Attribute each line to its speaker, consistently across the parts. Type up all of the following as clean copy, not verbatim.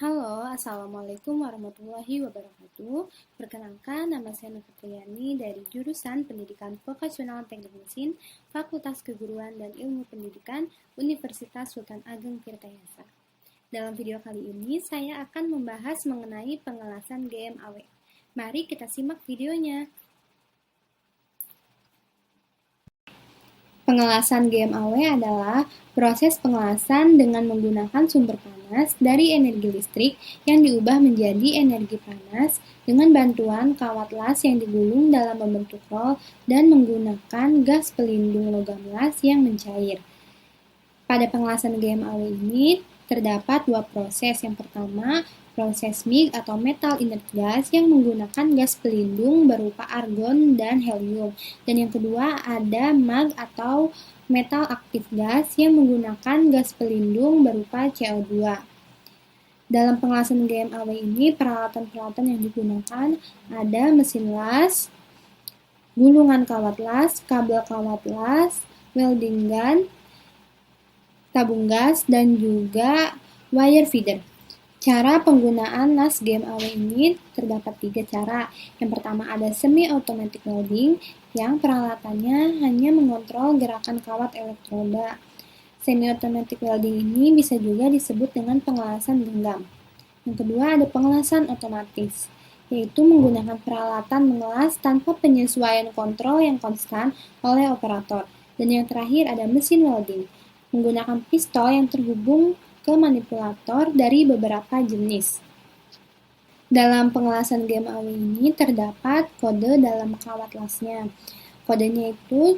Speaker 1: Halo, Assalamualaikum warahmatullahi wabarakatuh. Perkenalkan, nama saya Nova Triani dari jurusan Pendidikan Vokasional Teknik Mesin, Fakultas Keguruan dan Ilmu Pendidikan, Universitas Sultan Ageng Tirtayasa. Dalam video kali ini, saya akan membahas mengenai pengelasan GMAW. Mari kita simak videonya. Pengelasan GMAW adalah proses pengelasan dengan menggunakan sumber panas dari energi listrik yang diubah menjadi energi panas dengan bantuan kawat las yang digulung dalam membentuk rol dan menggunakan gas pelindung logam las yang mencair. Pada pengelasan GMAW ini terdapat dua proses. Yang pertama, proses MIG atau metal inert gas yang menggunakan gas pelindung berupa argon dan helium. Dan yang kedua ada MAG atau metal aktif gas yang menggunakan gas pelindung berupa CO2. Dalam pengelasan GMAW ini, peralatan-peralatan yang digunakan ada mesin las, gulungan kawat las, kabel kawat las, welding gun, tabung gas, dan juga wire feeder. Cara penggunaan las GMAW ini terdapat 3 cara. Yang pertama ada semi-automatic welding, yang peralatannya hanya mengontrol gerakan kawat elektroda. Semi-automatic welding ini bisa juga disebut dengan pengelasan genggam. Yang kedua ada pengelasan otomatis, yaitu menggunakan peralatan mengelas tanpa penyesuaian kontrol yang konstan oleh operator. Dan yang terakhir ada mesin welding, menggunakan pistol yang terhubung ke manipulator dari beberapa jenis. Dalam pengelasan GMAW ini terdapat kode dalam kawat lasnya. Kodenya itu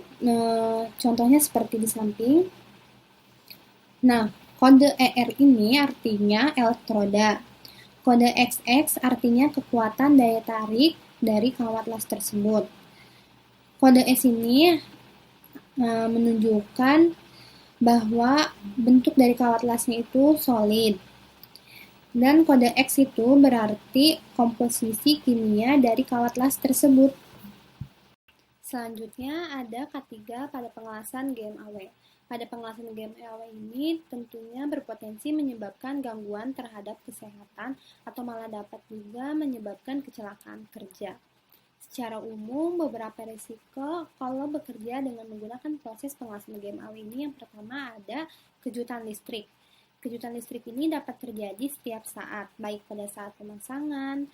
Speaker 1: contohnya seperti di samping. Nah, kode ER ini artinya elektroda. Kode XX artinya kekuatan daya tarik dari kawat las tersebut. Kode S ini menunjukkan bahwa bentuk dari kawat lasnya itu solid. Dan kode X itu berarti komposisi kimia dari kawat las tersebut. Selanjutnya ada K3 pada pengelasan GMAW. Pada pengelasan GMAW ini tentunya berpotensi menyebabkan gangguan terhadap kesehatan atau malah dapat juga menyebabkan kecelakaan kerja. Secara umum, beberapa risiko kalau bekerja dengan menggunakan proses pengelasan GMAW ini, yang pertama ada kejutan listrik. Kejutan listrik ini dapat terjadi setiap saat, baik pada saat pemasangan,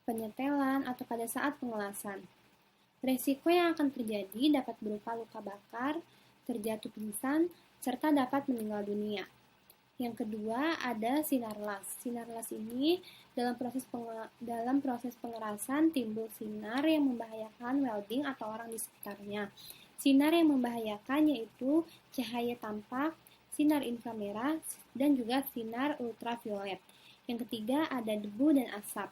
Speaker 1: penyetelan, atau pada saat pengelasan. Risiko yang akan terjadi dapat berupa luka bakar, terjatuh pingsan, serta dapat meninggal dunia. Yang kedua ada sinar las. Sinar las ini dalam proses pengerasan timbul sinar yang membahayakan welding atau orang di sekitarnya. Sinar yang membahayakan yaitu cahaya tampak, sinar inframerah, dan juga sinar ultraviolet. Yang ketiga ada debu dan asap.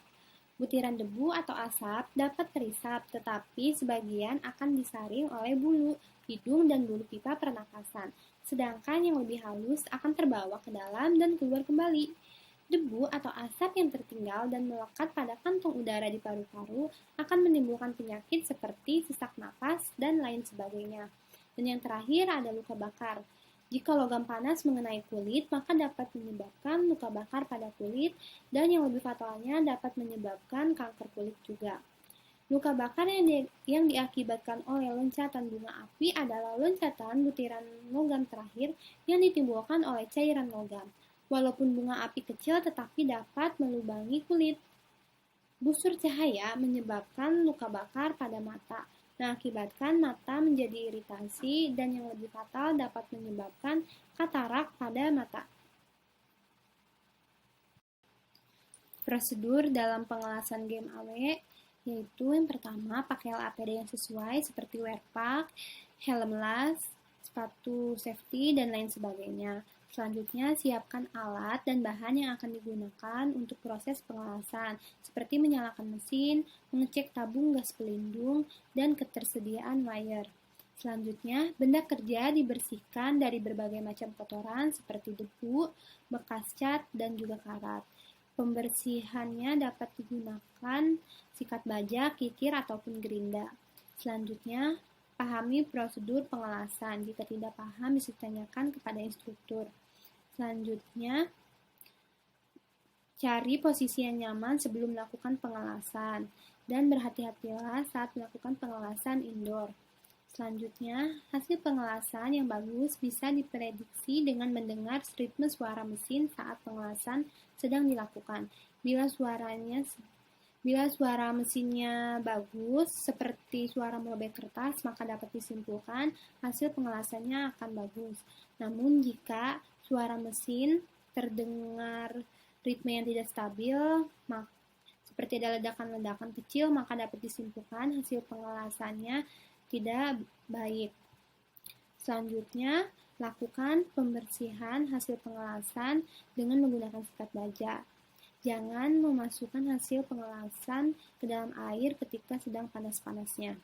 Speaker 1: Butiran debu atau asap dapat terisap, tetapi sebagian akan disaring oleh bulu hidung dan bulu pipa pernapasan. Sedangkan yang lebih halus akan terbawa ke dalam dan keluar kembali. Debu atau asap yang tertinggal dan melekat pada kantong udara di paru-paru akan menimbulkan penyakit seperti sesak napas dan lain sebagainya. Dan yang terakhir ada luka bakar. Jika logam panas mengenai kulit, maka dapat menyebabkan luka bakar pada kulit, dan yang lebih fatalnya dapat menyebabkan kanker kulit juga. Luka bakar yang diakibatkan oleh loncatan bunga api adalah loncatan butiran logam terakhir yang ditimbulkan oleh cairan logam. Walaupun bunga api kecil tetapi dapat melubangi kulit. Busur cahaya menyebabkan luka bakar pada mata, mengakibatkan mata menjadi iritasi, dan yang lebih fatal dapat menyebabkan katarak pada mata. Prosedur dalam pengelasan GMAW yaitu yang pertama pakailah APD yang sesuai seperti wear pack, helm las, sepatu safety, dan lain sebagainya. Selanjutnya, siapkan alat dan bahan yang akan digunakan untuk proses pengelasan, seperti menyalakan mesin, mengecek tabung gas pelindung, dan ketersediaan wire. Selanjutnya, benda kerja dibersihkan dari berbagai macam kotoran seperti debu, bekas cat, dan juga karat. Pembersihannya dapat digunakan sikat baja, kikir, ataupun gerinda. Selanjutnya, pahami prosedur pengelasan. Jika tidak paham, bisa ditanyakan kepada instruktur. Selanjutnya, Cari posisi yang nyaman sebelum melakukan pengelasan, dan berhati-hatilah saat melakukan pengelasan indoor. Selanjutnya, hasil pengelasan yang bagus bisa diprediksi dengan mendengar ritme suara mesin saat pengelasan sedang dilakukan. Bila suara mesinnya bagus, seperti suara merobek kertas, maka dapat disimpulkan hasil pengelasannya akan bagus. Namun, jika suara mesin terdengar ritme yang tidak stabil, seperti ada ledakan-ledakan kecil, maka dapat disimpulkan hasil pengelasannya tidak baik. Selanjutnya, lakukan pembersihan hasil pengelasan dengan menggunakan sikat baja. Jangan memasukkan hasil pengelasan ke dalam air ketika sedang panas-panasnya,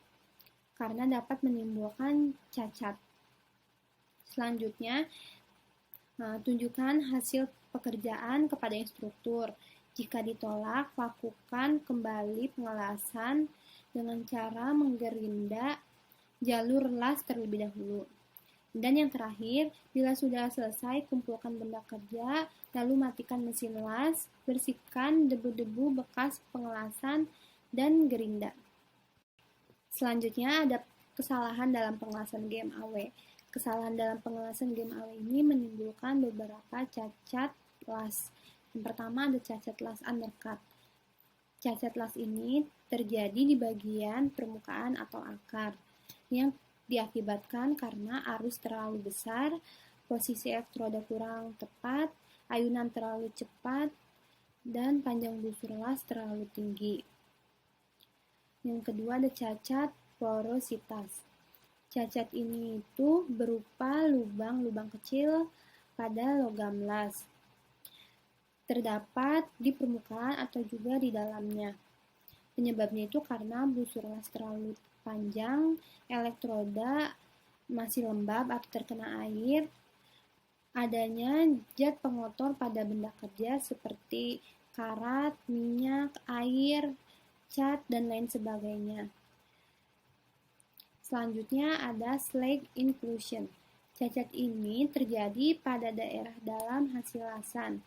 Speaker 1: karena dapat menimbulkan cacat. Selanjutnya, tunjukkan hasil pekerjaan kepada instruktur. Jika ditolak, lakukan kembali pengelasan dengan cara menggerinda jalur las terlebih dahulu. Dan yang terakhir, bila sudah selesai, kumpulkan benda kerja, lalu matikan mesin las, bersihkan debu-debu bekas pengelasan, dan gerinda. Selanjutnya ada kesalahan dalam pengelasan GMAW. Kesalahan dalam pengelasan GMAW ini menimbulkan beberapa cacat las. Yang pertama ada cacat las undercut. Cacat las ini terjadi di bagian permukaan atau akar, yang diakibatkan karena arus terlalu besar, posisi elektroda kurang tepat, ayunan terlalu cepat, dan panjang busur las terlalu tinggi. Yang kedua ada cacat porositas. Cacat ini itu berupa lubang-lubang kecil pada logam las. Terdapat di permukaan atau juga di dalamnya. Penyebabnya itu karena busur las terlalu panjang, elektroda masih lembab atau terkena air, adanya zat pengotor pada benda kerja seperti karat, minyak, air, cat, dan lain sebagainya. Selanjutnya ada slag inclusion. Cacat ini terjadi pada daerah dalam hasil lasan.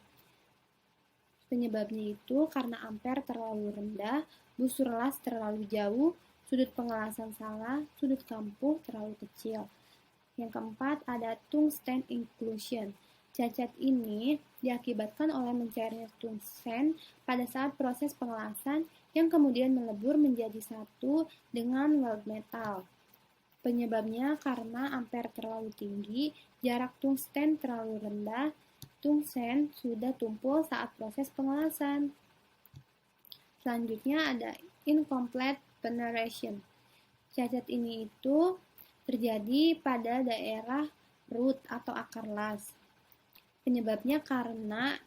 Speaker 1: Penyebabnya itu karena ampere terlalu rendah, busur las terlalu jauh, sudut pengelasan salah, sudut kampuh terlalu kecil. Yang keempat ada tungsten inclusion. Cacat ini diakibatkan oleh mencairnya tungsten pada saat proses pengelasan yang kemudian melebur menjadi satu dengan weld metal. Penyebabnya karena ampere terlalu tinggi, jarak tungsten terlalu rendah, tungsten sudah tumpul saat proses pengelasan. Selanjutnya ada incomplete penetration. Cacat ini itu terjadi pada daerah root atau akar las. Penyebabnya karena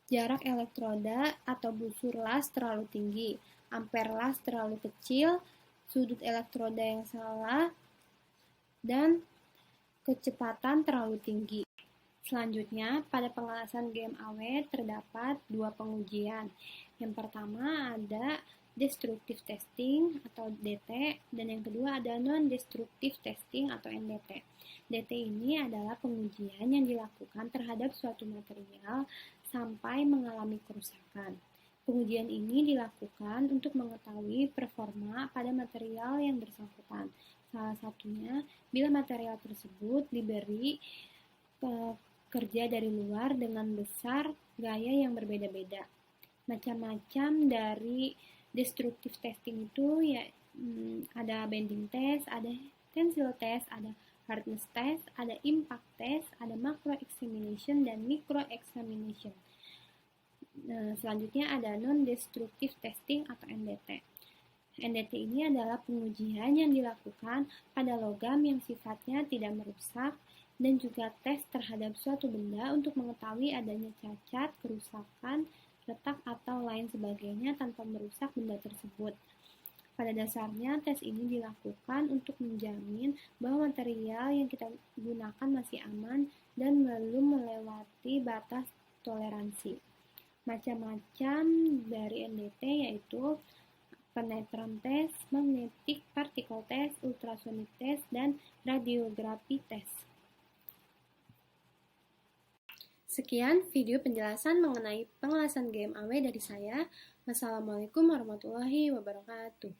Speaker 1: jarak elektroda atau busur las terlalu tinggi, ampere las terlalu kecil, sudut elektroda yang salah, dan kecepatan terlalu tinggi. Selanjutnya, pada pengelasan GMAW terdapat dua pengujian. Yang pertama ada destructive testing atau DT, dan yang kedua ada non-destructive testing atau NDT. DT ini adalah pengujian yang dilakukan terhadap suatu material sampai mengalami kerusakan. Pengujian ini dilakukan untuk mengetahui performa pada material yang bersangkutan. Salah satunya, bila material tersebut diberi kerja dari luar dengan besar gaya yang berbeda-beda. Macam-macam dari destructive testing itu ya ada bending test, ada tensile test, ada hardness test, ada impact test, ada macro examination dan micro examination. Selanjutnya ada non-destructive testing atau NDT. NDT ini adalah pengujian yang dilakukan pada logam yang sifatnya tidak merusak dan juga tes terhadap suatu benda untuk mengetahui adanya cacat, kerusakan, retak, atau lain sebagainya tanpa merusak benda tersebut. Pada dasarnya, tes ini dilakukan untuk menjamin bahwa material yang kita gunakan masih aman dan belum melewati batas toleransi. Macam-macam dari NDT yaitu penetration test, magnetic particle test, ultrasonic test, dan radiografi test. Sekian video penjelasan mengenai pengelasan game AW dari saya. Wassalamualaikum warahmatullahi wabarakatuh.